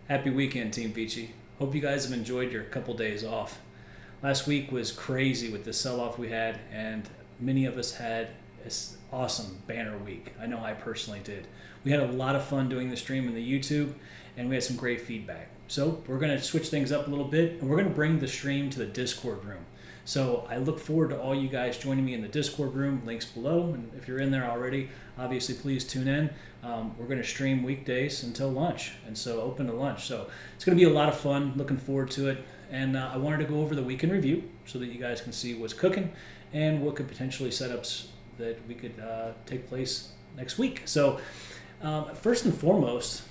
Happy weekend, Team Vici. Hope you guys have enjoyed your couple days off. Last week was crazy with the sell-off we had, and many of us had an awesome banner week. I know I personally did. We had a lot of fun doing the stream in the YouTube, and we had some great feedback. So we're going to switch things up a little bit, and we're going to bring the stream to the Discord room. So I look forward to all you guys joining me in the Discord room. Links below, and if you're in there already, obviously please tune in. We're going to stream weekdays until lunch, and so open to lunch. So it's going to be a lot of fun. Looking forward to it. And I wanted to go over the weekend review so that you guys can see what's cooking and what could potentially setups that we could take place next week. So first and foremost,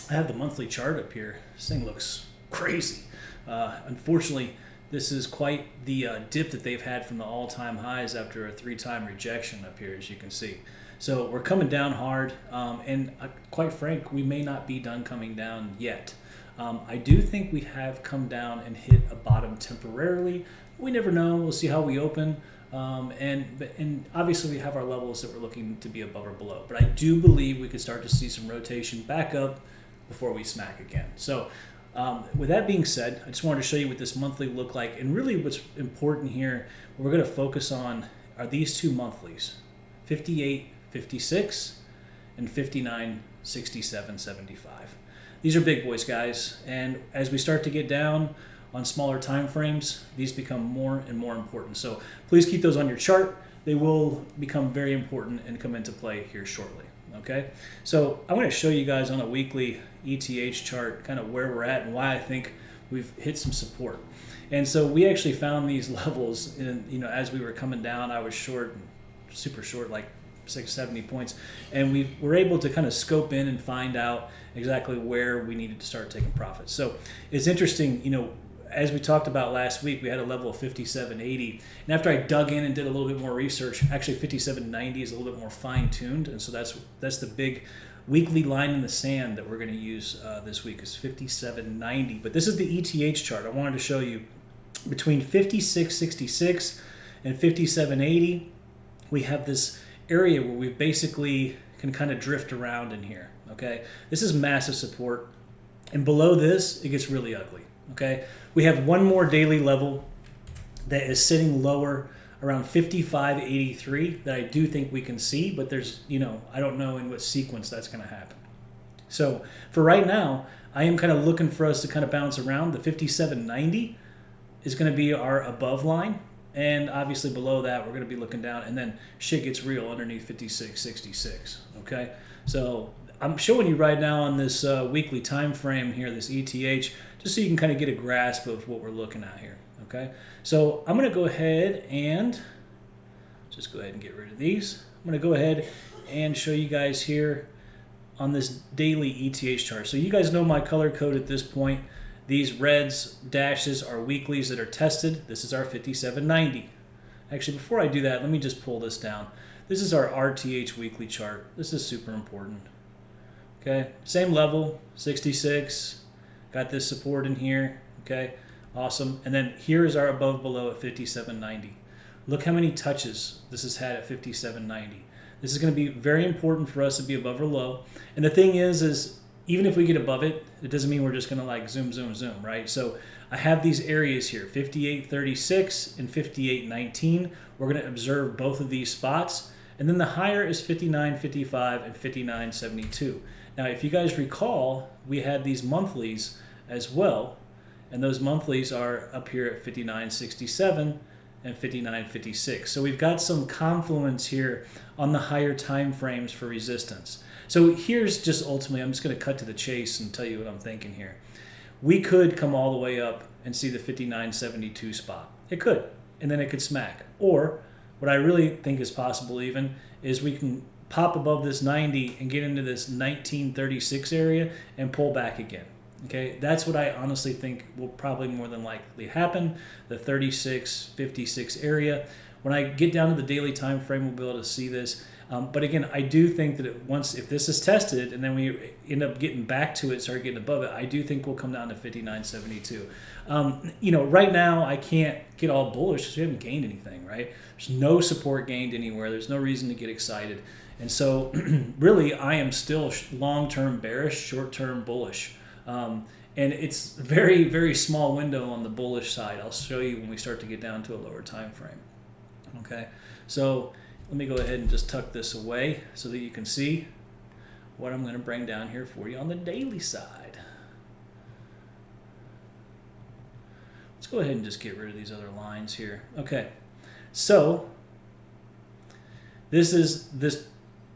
I have the monthly chart up here. This thing looks crazy. Unfortunately, this is quite the dip that they've had from the all-time highs after a 3-time rejection up here, as you can see. So we're coming down hard, and quite frank, we may not be done coming down yet. I do think we have come down and hit a bottom temporarily. We never know. We'll see how we open. And obviously we have our levels that we're looking to be above or below. But I do believe we could start to see some rotation back up before we smack again. So with that being said, I just wanted to show you what this monthly looked like. And really what's important here, what we're going to focus on are these two monthlies, 58.56 and 59.67.75. These are big boys, guys. And as we start to get down on smaller time frames, these become more and more important. So please keep those on your chart. They will become very important and come into play here shortly. Okay, so I'm going to show you guys on a weekly ETH chart kind of where we're at and why I think we've hit some support. And so we actually found these levels in, as we were coming down. I was short, super short, like 670 points, and we were able to kind of scope in and find out exactly where we needed to start taking profits. So it's interesting, as we talked about last week, we had a level of 57.80, and after I dug in and did a little bit more research, actually 57.90 is a little bit more fine-tuned, and so that's the big weekly line in the sand that we're going to use this week is 57.90. But this is the ETH chart. I wanted to show you between 56.66 and 57.80, we have this area where we basically can kind of drift around in here. Okay, this is massive support, and below this it gets really ugly. Okay, we have one more daily level that is sitting lower around 55.83 that I do think we can see, but there's I don't know in what sequence that's going to happen. So for right now, I am kind of looking for us to kind of bounce around. The 57.90 is going to be our above line, and obviously below that we're going to be looking down, and then shit gets real underneath 56.66. Okay, so I'm showing you right now on this weekly time frame here, this ETH, just so you can kind of get a grasp of what we're looking at here. Okay, so I'm going to go ahead and just go ahead and get rid of these. I'm going to go ahead and show you guys here on this daily ETH chart. So you guys know my color code at this point. These reds dashes are weeklies that are tested. This is our 57.90. Actually, before I do that, let me just pull this down. This is our RTH weekly chart. This is super important. Okay, same level, 66. Got this support in here. Okay, awesome. And then here is our above below at 57.90. Look how many touches this has had at 57.90. This is going to be very important for us to be above or low. And the thing is even if we get above it, it doesn't mean we're just going to like zoom, right? So I have these areas here, 58.36 and 58.19. We're going to observe both of these spots. And then the higher is 59.55 and 59.72. Now, if you guys recall, we had these monthlies as well, and those monthlies are up here at 59.67 and 59.56. So we've got some confluence here on the higher time frames for resistance. So here's just ultimately, I'm just going to cut to the chase and tell you what I'm thinking here. We could come all the way up and see the 59.72 spot. It could, and then it could smack. Or what I really think is possible even is we can pop above this 90 and get into this 1936 area and pull back again. Okay, that's what I honestly think will probably more than likely happen, the 36.56 area. When I get down to the daily time frame, we'll be able to see this. But again, I do think that if this is tested and then we end up getting back to it, start getting above it, I do think we'll come down to 59.72. Right now I can't get all bullish because we haven't gained anything, right? There's no support gained anywhere. There's no reason to get excited. And so really I am still long-term bearish, short-term bullish. And it's very, very small window on the bullish side. I'll show you when we start to get down to a lower time frame. Okay, so let me go ahead and just tuck this away so that you can see what I'm going to bring down here for you on the daily side. Let's go ahead and just get rid of these other lines here. Okay, so this is this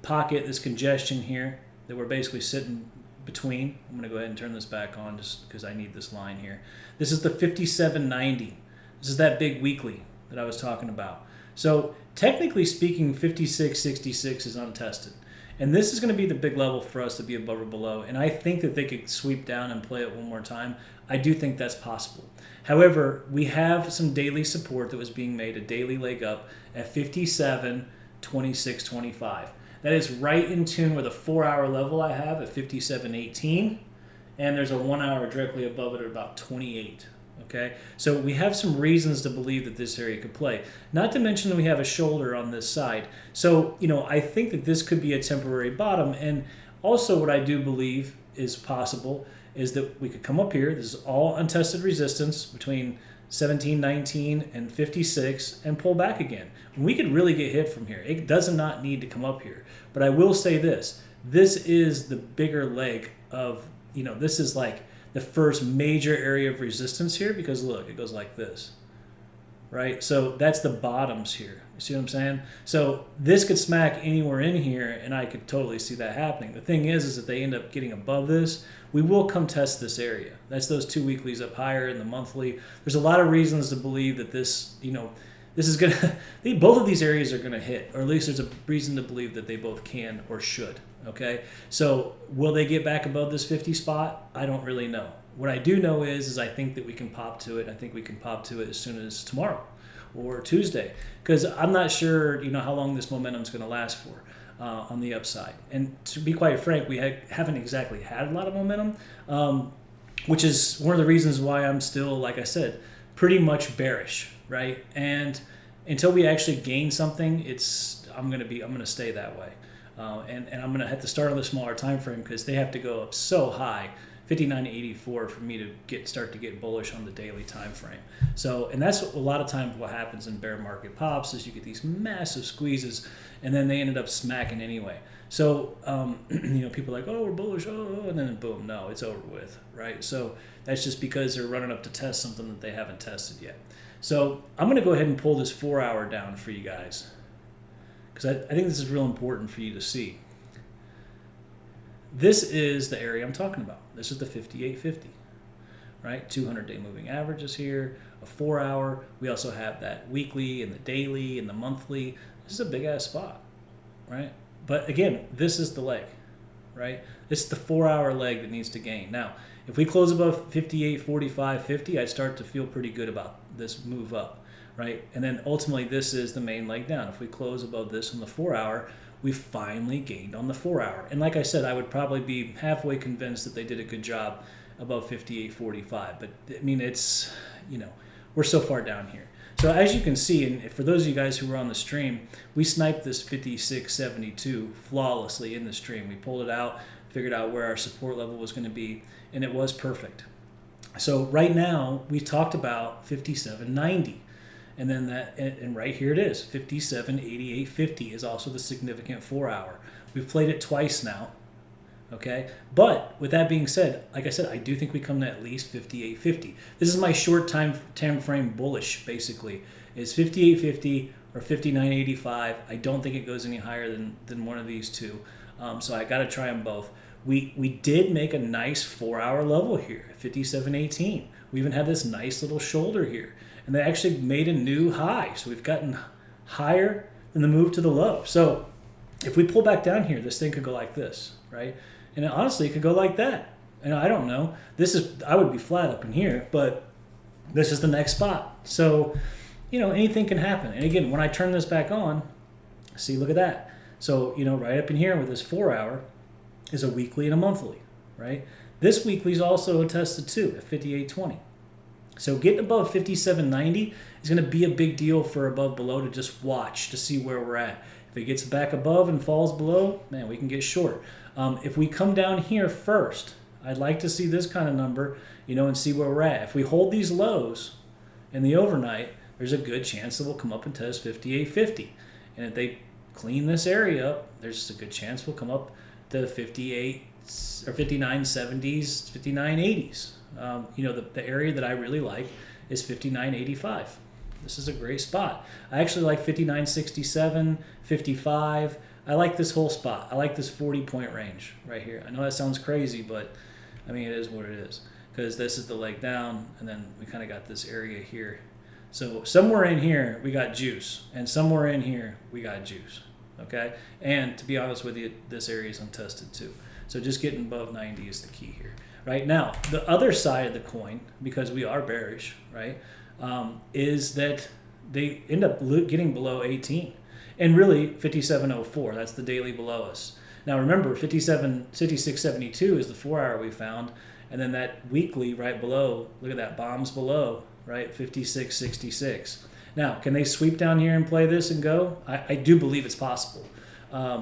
pocket, this congestion here that we're basically sitting between. I'm going to go ahead and turn this back on just because I need this line here. This is the 57.90. This is that big weekly that I was talking about. So technically speaking, 56.66 is untested. And this is going to be the big level for us to be above or below. And I think that they could sweep down and play it one more time. I do think that's possible. However, we have some daily support that was being made, a daily leg up at 57.2625. That is right in tune with a 4-hour level I have at 57.18. And there's a 1 hour directly above it at about 28. Okay, so we have some reasons to believe that this area could play. Not to mention that we have a shoulder on this side. So, I think that this could be a temporary bottom. And also what I do believe is possible is that we could come up here. This is all untested resistance between 17.19 and 56 and pull back again. We could really get hit from here. It does not need to come up here. But I will say this. This is the bigger leg of, this is like the first major area of resistance here, because look, it goes like this, right? So that's the bottoms here. You see what I'm saying? So this could smack anywhere in here, and I could totally see that happening. The thing is if they end up getting above this, we will come test this area. That's those 2 weeklies up higher in the monthly. There's a lot of reasons to believe that this, this is going to, both of these areas are going to hit, or at least there's a reason to believe that they both can or should. Okay, so will they get back above this 50 spot? I don't really know. What I do know is I think that we can pop to it. I think we can pop to it as soon as tomorrow or Tuesday, because I'm not sure, how long this momentum is going to last for on the upside. And to be quite frank, we haven't exactly had a lot of momentum, which is one of the reasons why I'm still, like I said, pretty much bearish, right? And until we actually gain something, I'm going to stay that way. And I'm going to have to start on the smaller time frame because they have to go up so high, 59.84, for me to start to get bullish on the daily time frame. So, and that's a lot of times what happens in bear market pops is you get these massive squeezes, and then they ended up smacking anyway. So, people are like, oh, we're bullish, and then boom, no, it's over with, right? So that's just because they're running up to test something that they haven't tested yet. So I'm going to go ahead and pull this 4 hour down for you guys, because I think this is real important for you to see. This is the area I'm talking about. This is the 58.50, right? 200-day moving averages here, a 4 hour. We also have that weekly and the daily and the monthly. This is a big-ass spot, right? But again, this is the leg, right? This is the 4 hour leg that needs to gain. Now, if we close above 58.45.50, I'd start to feel pretty good about this move up. Right? And then ultimately this is the main leg down. If we close above this on the 4 hour, we finally gained on the 4 hour. And like I said, I would probably be halfway convinced that they did a good job above 58.45. But I mean, it's, we're so far down here. So as you can see, and for those of you guys who were on the stream, we sniped this 56.72 flawlessly in the stream. We pulled it out, figured out where our support level was going to be, and it was perfect. So right now, we talked about 57.90. And then and right here it is, 57.88.50 is also the significant 4 hour. We've played it twice now, okay? But with that being said, like I said, I do think we come to at least 58.50. This is my short time frame bullish, basically. It's 58.50 or 59.85. I don't think it goes any higher than one of these two. So I got to try them both. We did make a nice 4 hour level here, 57.18. We even had this nice little shoulder here. And they actually made a new high. So we've gotten higher than the move to the low. So if we pull back down here, this thing could go like this, right? And honestly, it could go like that. And I don't know. I would be flat up in here, but this is the next spot. So, anything can happen. And again, when I turn this back on, see, look at that. So, right up in here with this 4 hour is a weekly and a monthly, right? This weekly is also attested too at 58.20. So getting above 57.90 is going to be a big deal for above below to just watch to see where we're at. If it gets back above and falls below, man, we can get short. If we come down here first, I'd like to see this kind of number, and see where we're at. If we hold these lows in the overnight, there's a good chance that we'll come up and test 58.50. And if they clean this area up, there's a good chance we'll come up to 58 or 59.70s, 59.80s. The area that I really like is 59.85. This is a great spot. I actually like 59.67, 55. I like this whole spot. I like this 40-point range right here. I know that sounds crazy, but I mean, it is what it is, because this is the leg down, and then we kind of got this area here. So somewhere in here, we got juice, and somewhere in here, we got juice, okay? And to be honest with you, this area is untested too. So just getting above 90 is the key here. Right now, the other side of the coin, because we are bearish, right, is that they end up getting below 18. And really, 57.04, that's the daily below us. Now remember, 56.72 is the 4-hour we found, and then that weekly right below, look at that, bombs below, right, 56.66. Now, can they sweep down here and play this and go? I do believe it's possible,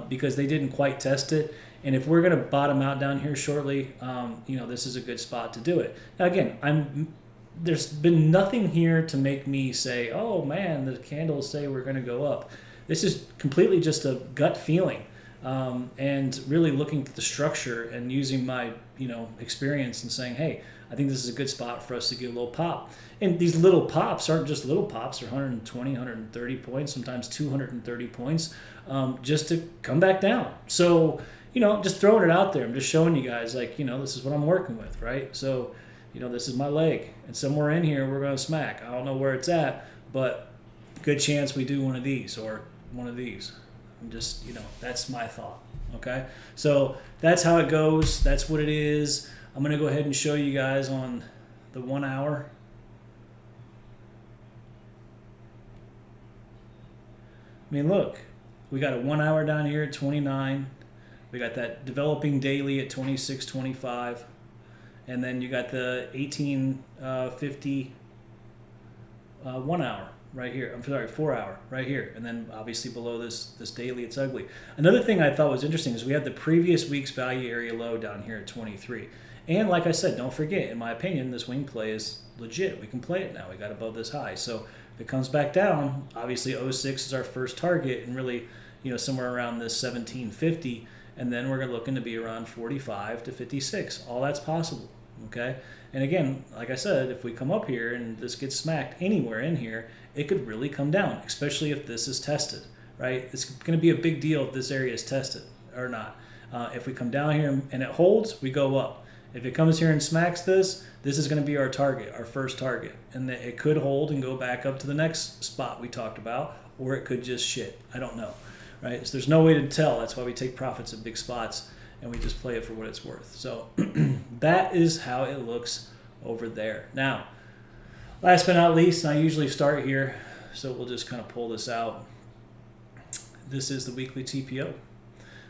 because they didn't quite test it. And if we're going to bottom out down here shortly, this is a good spot to do it. Now, again, there's been nothing here to make me say, oh man, the candles say we're going to go up. This is completely just a gut feeling, and really looking at the structure and using my experience and saying, hey, I think this is a good spot for us to get a little pop. And these little pops aren't just little pops. They're 120, 130 points, sometimes 230 points, just to come back down. So, just throwing it out there. I'm just showing you guys, like, this is what I'm working with, right? So, this is my leg. And somewhere in here, we're going to smack. I don't know where it's at, but good chance we do one of these or one of these. I'm just, that's my thought, okay? So that's how it goes. That's what it is. I'm going to go ahead and show you guys on the 1 hour. I mean, look, we got a 1 hour down here at 29. We got that developing daily at 26.25. And then you got the 18.50 1 hour right here. I'm sorry, 4 hour right here. And then obviously below this daily, it's ugly. Another thing I thought was interesting is we had the previous week's value area low down here at 23. And like I said, don't forget, in my opinion, this wing play is legit. We can play it now. We got above this high. So if it comes back down, obviously 06 is our first target, and really, somewhere around this 1750. And then we're looking to be around 45 to 56. All that's possible, okay? And again, like I said, if we come up here and this gets smacked anywhere in here, it could really come down, especially if this is tested, right? It's going to be a big deal if this area is tested or not. If we come down here and it holds, we go up. If it comes here and smacks this is going to be our target, our first target. And it could hold and go back up to the next spot we talked about, or it could just shit. I don't know, right? So there's no way to tell. That's why we take profits at big spots and we just play it for what it's worth. So that is how it looks over there. Now, last but not least, and I usually start here, so we'll just kind of pull this out. This is the weekly TPO.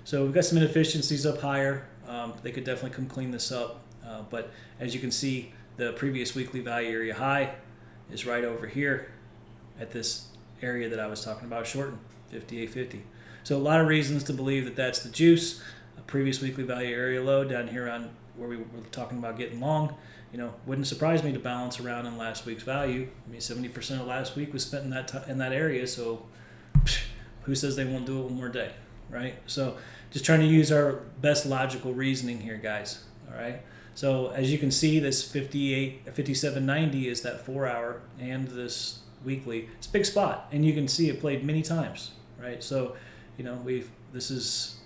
So we've got some inefficiencies up higher. They could definitely come clean this up. But as you can see, the previous weekly value area high is right over here at this area that I was talking about shorting, 58.50. So a lot of reasons to believe that that's the juice. A previous weekly value area low down here on where we were talking about getting long. Wouldn't surprise me to balance around in last week's value. I mean, 70% of last week was spent in that area, so who says they won't do it one more day, right? So just trying to use our best logical reasoning here, guys, all right? So as you can see, this 57.90 is that 4 hour, and this weekly, it's a big spot, and you can see it played many times, right? So, this is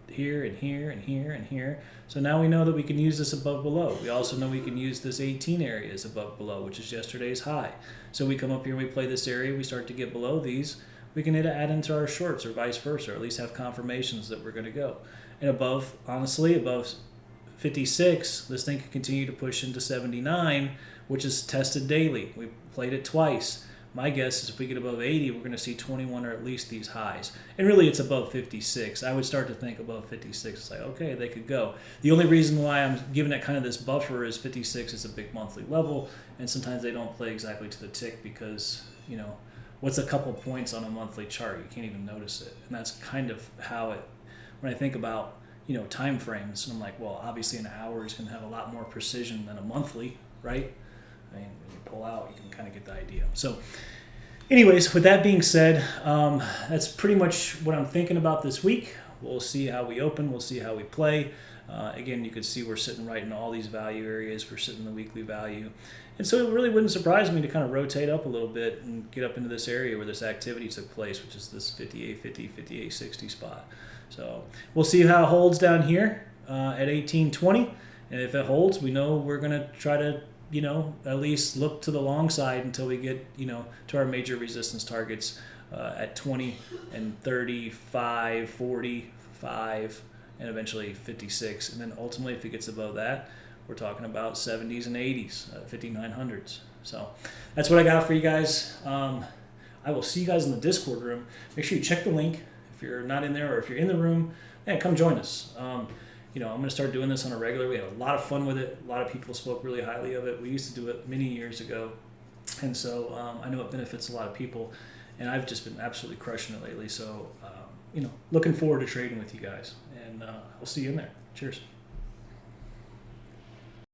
here and here and here and here. So now we know that we can use this above below. We also know we can use this 18 area as above below, which is yesterday's high. So we come up here and we play this area, we start to get below these, we can add into our shorts or vice versa, or at least have confirmations that we're going to go. And above, honestly, above 56, this thing can continue to push into 79, which is tested daily. We played it twice. My guess is if we get above 80, we're going to see 21 or at least these highs. And really, it's above 56. I would start to think above 56. It's like, okay, they could go. The only reason why I'm giving it kind of this buffer is 56 is a big monthly level, and sometimes they don't play exactly to the tick because, what's a couple points on a monthly chart? You can't even notice it. And that's kind of how it, when I think about, time frames. And I'm like, well, obviously an hour is going to have a lot more precision than a monthly, right? I mean, when you pull out, you can kind of get the idea. So anyways, with that being said, that's pretty much what I'm thinking about this week. We'll see how we open. We'll see how we play. Again, you can see we're sitting right in all these value areas. We're sitting in the weekly value. And so it really wouldn't surprise me to kind of rotate up a little bit and get up into this area where this activity took place, which is this 58.50, 58.60 spot. So we'll see how it holds down here at 18.20. And if it holds, we know we're going to try to, at least look to the long side until we get, to our major resistance targets at 20 and 35, 45, and eventually 56. And then ultimately, if it gets above that, we're talking about 70s and 80s, 5900s. So that's what I got for you guys. I will see you guys in the Discord room. Make sure you check the link. If you're not in there, or if you're in the room, come join us. I'm going to start doing this on a regular. We had a lot of fun with it. A lot of people spoke really highly of it. We used to do it many years ago. And so I know it benefits a lot of people. And I've just been absolutely crushing it lately. So, looking forward to trading with you guys. And we'll see you in there. Cheers.